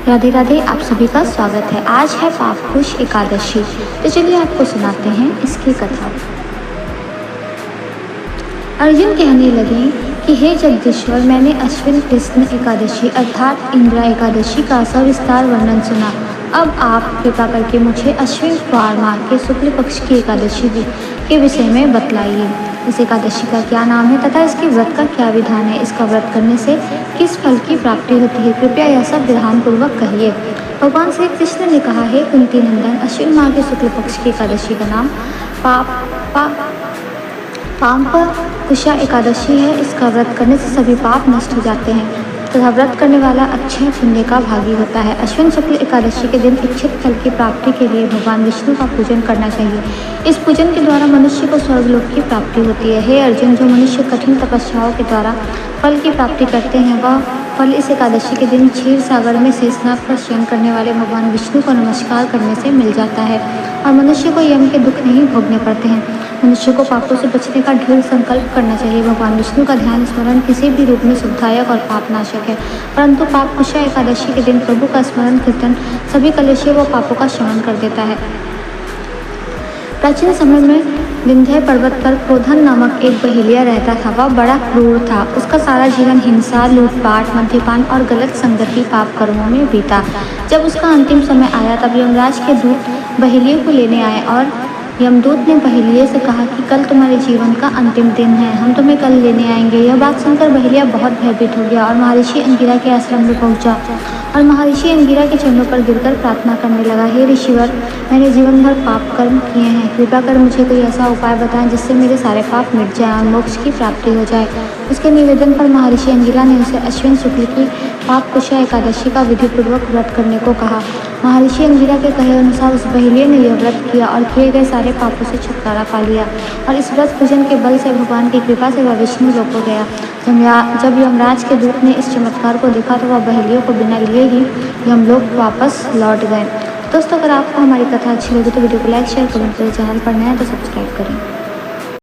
राधे राधे, आप सभी का स्वागत है। आज है पापकुश एकादशी। तो चलिए आपको सुनाते हैं इसकी कथा। अर्जुन कहने लगे कि हे जगदीश्वर, मैंने अश्विन कृष्ण एकादशी अर्थात इंद्रा एकादशी का सविस्तार वर्णन सुना। अब आप कृपा करके मुझे अश्विन पार माह के शुक्ल पक्ष की एकादशी के विषय में बतलाइए। इस एकादशी का क्या नाम है तथा इसके व्रत का क्या विधान है? इसका व्रत करने से किस फल की प्राप्ति होती है? कृपया यह सब विधान पूर्वक कहिए। भगवान श्री कृष्ण ने कहा, हे कुंती नंदन, अश्विन माह के शुक्ल पक्ष की एकादशी का नाम पापकुशा एकादशी है। इसका व्रत करने से सभी पाप नष्ट हो जाते हैं तथा व्रत करने वाला अक्षय पुण्य का भागी होता है। अश्विन शुक्ल एकादशी के दिन इच्छित फल की प्राप्ति के लिए भगवान विष्णु का पूजन करना चाहिए। इस पूजन के द्वारा मनुष्य को स्वर्गलोक की प्राप्ति होती है। हे अर्जुन, जो मनुष्य कठिन तपस्याओं के द्वारा फल की प्राप्ति करते हैं, वह फल इस एकादशी के दिन क्षीर सागर में शेषनाग पर शयन करने वाले भगवान विष्णु को नमस्कार करने से मिल जाता है और मनुष्य को यम के दुख नहीं भोगने पड़ते हैं। मनुष्य को पापों से बचने का दृढ़ संकल्प करना चाहिए। भगवान विष्णु का ध्यान स्मरण किसी भी रूप में सुखदायक और पापनाशक है, परंतु पापकुशा एकादशी के दिन प्रभु का स्मरण कीर्तन सभी कलेशों व पापों का शमन कर देता है। प्राचीन समय में विंध्य पर्वत पर क्रोधन नामक एक बहेलिया रहता था। वह बड़ा क्रूर था। उसका सारा जीवन हिंसा, लूटपाट, मद्यपान और गलत संगति पाप कर्मों में बीता। जब उसका अंतिम समय आया तब यमराज के दूत बहेलिये को लेने आए और यमदूत ने बहेलिये से कहा कि कल तुम्हारे जीवन का अंतिम दिन है, हम तुम्हें कल लेने आएंगे। यह बात सुनकर बहेलिया बहुत भयभीत हो गया और महर्षि अंगिरा के आश्रम में पहुंचा और महर्षि अंगिरा के चरणों पर गिरकर प्रार्थना करने लगा, हे ऋषिवर, मैंने जीवन भर पाप कर्म किए हैं। कृपा कर मुझे कोई ऐसा उपाय बताएं जिससे मेरे सारे पाप मिट जाएं और मोक्ष की प्राप्ति हो जाए। उसके निवेदन पर महर्षि अंगिरा ने उसे अश्विन शुक्ल की पापकुशा एकादशी का विधिपूर्वक व्रत करने को कहा। महर्षि अंगिरा के कहे अनुसार उस बहेलिये ने यह व्रत किया और किए गए सारे पापों से छुटकारा पा लिया और इस व्रत पूजन के बल से भगवान की कृपा से वह विष्णु लोक को गया। जब यमराज के दूत ने इस चमत्कार को देखा तो वह बहेलियों को बिना लिए ही यमलोक वापस लौट गए। दोस्तों, अगर आपको हमारी कथा अच्छी लगी तो वीडियो को लाइक, शेयर, कमेंट करें। चैनल पर नया है तो सब्सक्राइब करें।